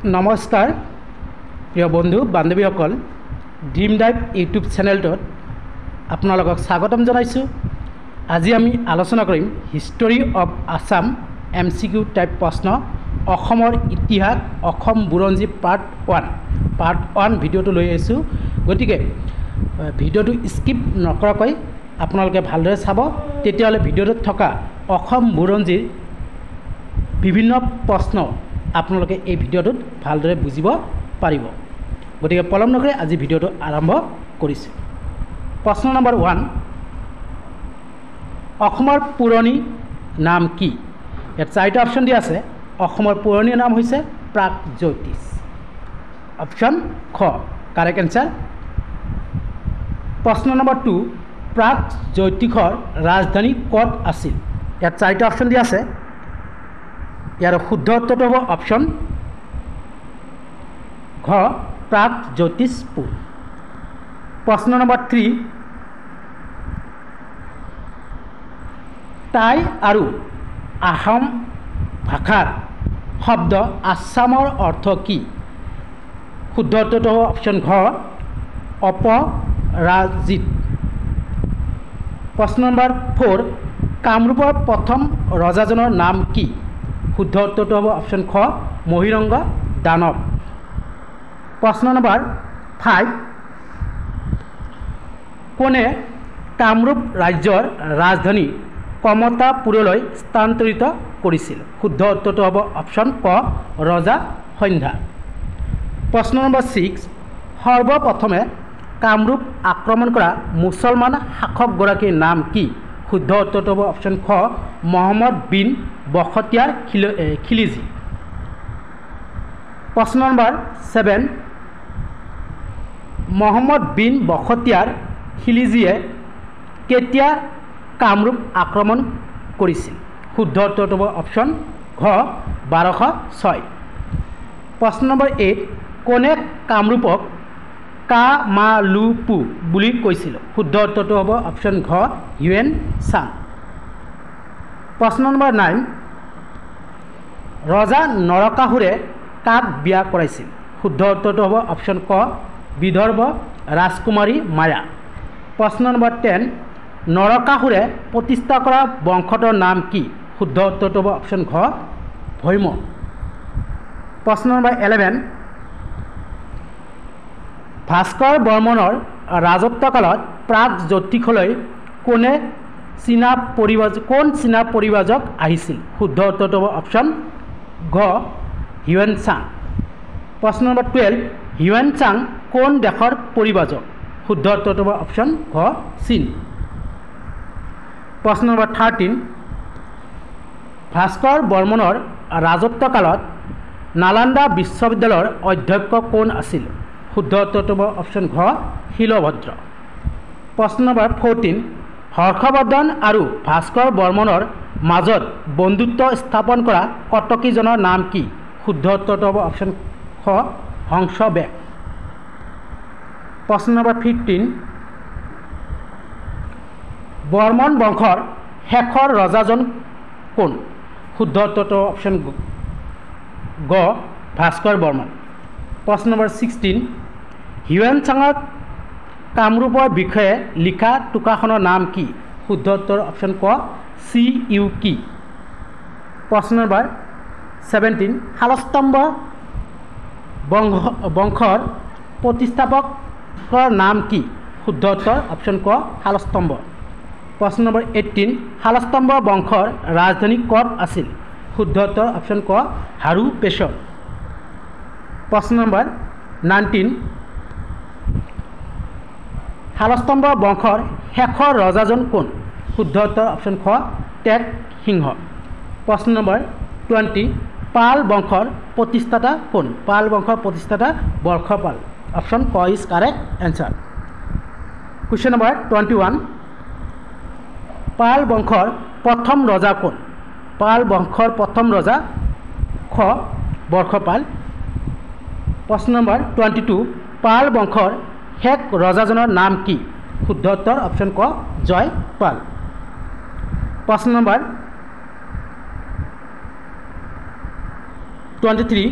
নমস্কাৰ প্ৰিয় বন্ধু বান্ধৱীসকল ড্ৰিম ডাইভ ইউটিউব চেনেলটোত আপোনালোকক স্বাগতম জনাইছোঁ। আজি আমি আলোচনা কৰিম history of Assam MCQ type প্ৰশ্ন অসমৰ ইতিহাস অসম বুৰঞ্জী পাৰ্ট 1 ভিডিঅ'টো লৈ আহিছোঁ। গতিকে ভিডিঅ'টো স্কিপ নকৰাকৈ আপোনালোকে ভালদৰে চাব, তেতিয়াহ'লে ভিডিঅ'টোত থকা অসম বুৰঞ্জীৰ বিভিন্ন প্ৰশ্ন আপোনালোকে এই ভিডিঅ'টোত ভালদৰে বুজিব পাৰিব। গতিকে পলম নকৰি আজি ভিডিঅ'টো আৰম্ভ কৰিছোঁ। প্ৰশ্ন নম্বৰ 1, অসমৰ পুৰণি নাম কি? ইয়াত 4টা অপশ্যন দিয়া আছে। অসমৰ পুৰণি নাম হৈছে প্ৰাগজ্যোতিষ। অপশ্যন খ কাৰেক্ট এনচাৰ। প্ৰশ্ন নম্বৰ 2, প্ৰাগজ্যোতিষৰ ৰাজধানী ক'ত আছিল? ইয়াত 4টা অপশ্যন দিয়া আছে। ইয়াৰ শুদ্ধ উত্তৰটো হ'ব অপশ্যন ঘ প্ৰাগজ্যোতিষপুৰ। প্ৰশ্ন নম্বৰ 3, টাই আৰু আহোম ভাষাৰ শব্দ আছামৰ অৰ্থ কি? শুদ্ধ উত্তৰটো হ'ব অপশ্যন ঘ অপৰাজিত। প্ৰশ্ন নম্বৰ 4, কামৰূপৰ প্ৰথম ৰজাজনৰ নাম কি? শুদ্ধ উত্তৰটো হ'ব অপশ্যন খ মহিৰংগ দানৱ। প্ৰশ্ন নম্বৰ 5, কোনে কামৰূপ ৰাজ্যৰ ৰাজধানী কমতাপুৰলৈ স্থানান্তৰিত কৰিছিল? শুদ্ধ উত্তৰটো হ'ব অপশ্যন ক ৰজা সন্ধ্যা। প্ৰশ্ন নম্বৰ 6, সৰ্বপ্ৰথমে কামৰূপ আক্ৰমণ কৰা মুছলমান শাসকগৰাকীৰ নাম কি? শুদ্ধ উত্তৰটো হ'ব অপশ্যন খ মহম্মদ বিন বখতিয়াৰ খিলিজী। প্ৰশ্ন নম্বৰ 7, মহম্মদ বিন বখতিয়াৰ খিলিজীয়ে কেতিয়া কামৰূপ আক্ৰমণ কৰিছিল? শুদ্ধ উত্তৰটো হ'ব অপশ্যন ঘ 1206। প্ৰশ্ন নম্বৰ 8, কোনে কামৰূপক কামালুপু বুলি কৈছিল? শুদ্ধ উত্তৰটো হ'ব অপশ্যন ঘ হিউৱেন চাং। প্ৰশ্ন নম্বৰ 9, ৰজা নৰকাসুৰে কাক বিয়া কৰাইছিল? শুদ্ধ উত্তৰটো হ'ব অপশ্যন ক বিদৰ্ভ ৰাজকুমাৰী মায়া। প্ৰশ্ন নম্বৰ 10, নৰকাসুৰে প্ৰতিষ্ঠা কৰা বংশটোৰ নাম কি? শুদ্ধ উত্তৰটো হ'ব অপশ্যন ঘ ভৈম। প্ৰশ্ন নম্বৰ 11, ভাস্কৰ বৰ্মনৰ ৰাজত্বকালত প্ৰাগজ্যোতিষলৈ কোন চীনা পৰিব্ৰাজক আহিছিল? শুদ্ধ উত্তৰটো হ'ব অপশ্যন ঘ হিউৱেন চাং। প্ৰশ্ন নম্বৰ 12, হিউৱেন চাং কোন দেশৰ পৰিব্ৰাজক? শুদ্ধ উত্তৰটো হ'ব অপশ্যন ঘ চীন। প্ৰশ্ন নম্বৰ 13, ভাস্কৰ বৰ্মনৰ ৰাজত্বকালত নালন্দা বিশ্ববিদ্যালয়ৰ অধ্যক্ষ কোন আছিল? শুদ্ধ উত্তৰটো হ'ব অপশ্যন ঘ শিলভদ্ৰ। প্ৰশ্ন নম্বৰ 14, হৰ্ষবৰ্ধন আৰু ভাস্কৰ বৰ্মনৰ মাজত বন্ধুত্ব স্থাপন কৰা কটকীজনৰ নাম কি? শুদ্ধ উত্তৰটো হ'ব অপশ্যন খ হংসবেগ। প্ৰশ্ন নম্বৰ 15, বৰ্মন বংশৰ শেষৰ ৰজাজন কোন? শুদ্ধ উত্তৰটো অপশ্যন গ ভাস্কৰ বৰ্মন। প্ৰশ্ন নম্বৰ 16, হিউৱেন চাঙক কামৰূপৰ বিষয়ে লিখা টোকাখনৰ নাম কি? শুদ্ধ উত্তৰ অপশ্যন ক CUK। প্ৰশ্ন নম্বৰ 17, শালস্তম্ভ বংশৰ প্ৰতিষ্ঠাপকৰ নাম কি? শুদ্ধ উত্তৰ অপশ্যন ক শালস্তম্ভ। প্ৰশ্ন নম্বৰ 18, শালস্তম্ভ বংশৰ ৰাজধানী ক'ত আছিল? শুদ্ধ উত্তৰ অপশ্যন ক হাৰুপেশ্বৰ। প্ৰশ্ন নম্বৰ 19, শালস্তম্ভ বংশৰ শেষৰ ৰজাজন কোন? শুদ্ধ উত্তৰ অপশ্যন খ টেক সিংহ। প্ৰশ্ন নম্বৰ 20, পাল বংশৰ প্ৰতিষ্ঠাতা কোন? পাল বংশৰ প্ৰতিষ্ঠাতা বৰ্ষপাল। অপশ্যন ক is correct answer. Question number 21, পাল বংশৰ প্ৰথম ৰজা কোন? পাল বংশৰ প্ৰথম ৰজা খ বৰ্ষপাল। প্ৰশ্ন নম্বৰ 22, পাল বংশৰ শেষ ৰজাজনৰ নাম কি? শুদ্ধ উত্তৰ অপশ্যন ক জয়পাল। প্ৰশ্ন নম্বৰ 23,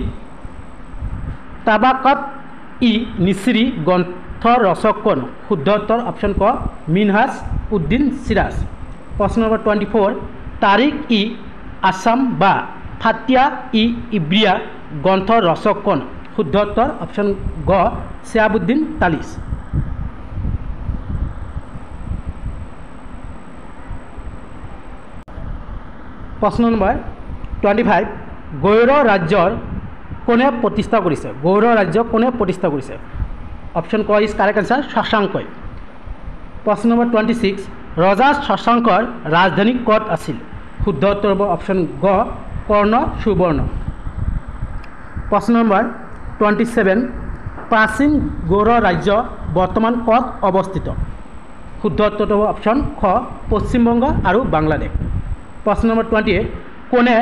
তাবাকাত ই নিচৰি গ্ৰন্থ ৰচক কোন শুদ্ধ উত্তৰ অপশ্যন ক মিনহাজ উদ্দিন সিৰাজ প্ৰশ্ন নম্বৰ 24 তাৰিখ ই আছাম বা ফাতিয়া ই ইব্ৰিয়া গ্ৰন্থ ৰচক কোন শুদ্ধ উত্তৰ অপশ্যন গ শ্বাহাবুদ্দিন তালিছ প্ৰশ্ন নম্বৰ 25 গৌড় ৰাজ্যৰ কোনে প্ৰতিষ্ঠা কৰিছে গৌড় ৰাজ্য কোনে প্ৰতিষ্ঠা কৰিছে অপশ্যন ক ইজ কাৰেক্ট আনসাৰ শশাংকই প্ৰশ্ন নম্বৰ 26 ৰজা শশাংকৰ ৰাজধানী ক'ত আছিল শুদ্ধ উত্তৰ হ'ব অপশ্যন গ কৰ্ণ সুবৰ্ণ প্ৰশ্ন নম্বৰ 27 প্ৰাচীন গৌড় ৰাজ্য বৰ্তমান ক'ত অৱস্থিত শুদ্ধ উত্তৰটো হ'ব অপশ্যন খ পশ্চিমবংগ আৰু বাংলাদেশ প্ৰশ্ন নম্বৰ 28 কোনে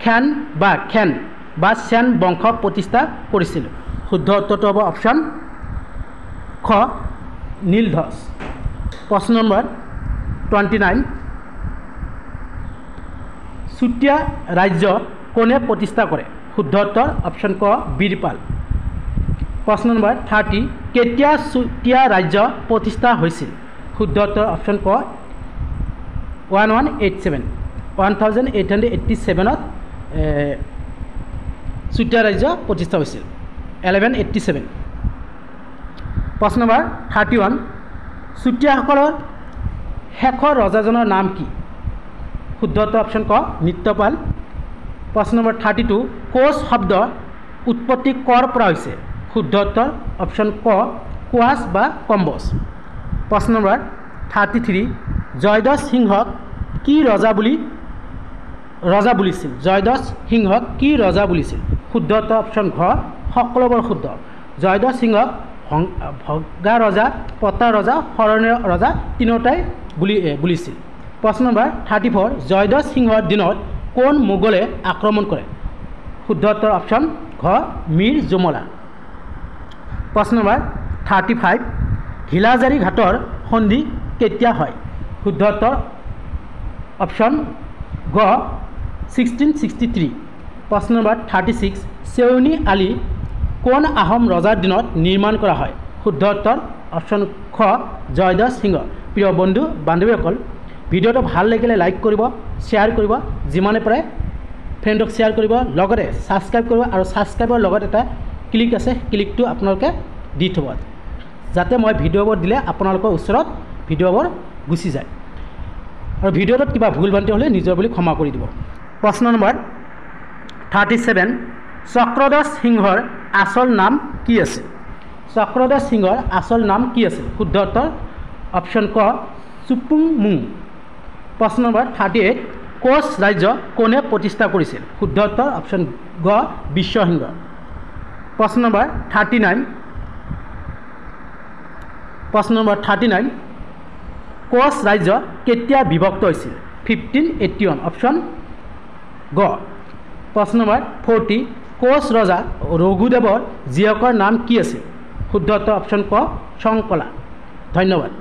খেন বা সেন বংশ প্ৰতিষ্ঠা কৰিছিল শুদ্ধ উত্তৰটো হ'ব অপশ্যন খ নীলধ্বজ প্ৰশ্ন নম্বৰ 29 চুতীয়া ৰাজ্য কোনে প্ৰতিষ্ঠা কৰে শুদ্ধ উত্তৰ অপশ্যন ক বীৰপাল প্ৰশ্ন নম্বৰ 30 কেতিয়া চুতীয়া ৰাজ্য প্ৰতিষ্ঠা হৈছিল শুদ্ধ উত্তৰ অপশ্যন ক 1887 চুতীয়া ৰাজ্য প্ৰতিষ্ঠা হৈছিল 1187 প্ৰশ্ন নম্বৰ 31 চুতীয়াসকলৰ শেষৰ ৰজাজনৰ নাম কি শুদ্ধ উত্তৰ অপশ্যন ক নিত্যপাল প্ৰশ্ন নম্বৰ 32 কোচ শব্দ উৎপত্তি কৰ পৰা হৈছে শুদ্ধ উত্তৰ অপশ্যন ক কোৱাচ বা কম্বজ প্ৰশ্ন নম্বৰ 33 জয়ধ্বজ সিংহক কি ৰজা বুলিছিল জয়ধ্বজ সিংহক কি ৰজা বুলিছিল শুদ্ধ উত্তৰ অপশ্যন ঘ সকলোবোৰ শুদ্ধ জয়ধ্বজ সিংহক ভগা ৰজা পতা ৰজা শৰণীয় ৰজা তিনিওটাই বুলিছিল প্ৰশ্ন নম্বৰ 34 জয়ধ্বজ সিংহৰ দিনত কোন মোগলে আক্ৰমণ কৰে শুদ্ধ উত্তৰ অপশ্যন ঘ মীৰ জুমলা প্ৰশ্ন নম্বৰ 35 হিলাজাৰী ঘাটৰ সন্ধি কেতিয়া হয় শুদ্ধ উত্তৰ অপশ্যন গ 1663 প্ৰশ্ন নম্বৰ 36 চেউনি আলি কোন আহোম ৰজাৰ দিনত নিৰ্মাণ কৰা হয় শুদ্ধ উত্তৰ অপশ্যন খ জয়ধ্বজ সিংহ প্ৰিয় বন্ধু বান্ধৱীসকল ভিডিঅ'টো ভাল লাগিলে লাইক কৰিব শ্বেয়াৰ কৰিব যিমানে পাৰে ফ্ৰেণ্ডক শ্বেয়াৰ কৰিব লগতে ছাবস্ক্ৰাইব কৰিব আৰু ছাবস্ক্ৰাইবৰ লগত এটা ক্লিক আছে ক্লিকটো আপোনালোকে দি থ'ব যাতে মই ভিডিঅ'বোৰ দিলে আপোনালোকৰ ওচৰত ভিডিঅ'বোৰ গুচি যায় আৰু ভিডিঅ'টোত কিবা ভুল ভ্ৰান্তি হ'লে নিজৰ বুলি ক্ষমা কৰি দিব প্ৰশ্ন নম্বৰ 37 চক্ৰধ্বজ সিংহৰ আচল নাম কি আছিল চক্ৰধ্বজ সিংহৰ আচল নাম কি আছিল শুদ্ধ উত্তৰ অপশ্যন ক চুপুংমুং প্ৰশ্ন নম্বৰ 38 কোচ ৰাজ্য কোনে প্ৰতিষ্ঠা কৰিছিল শুদ্ধ উত্তৰ অপশ্যন গ বিশ্বসিংহ প্ৰশ্ন নম্বৰ 39 কোচ ৰাজ্য কেতিয়া বিভক্ত হৈছিল 1581 অপশ্যন গ প্ৰশ্ন নম্বৰ 40 কোচ ৰজা ৰঘুদেৱৰ জীয়েকৰ নাম কি আছিল শুদ্ধ উত্তৰ অপশ্যন ক শংকলা ধন্যবাদ।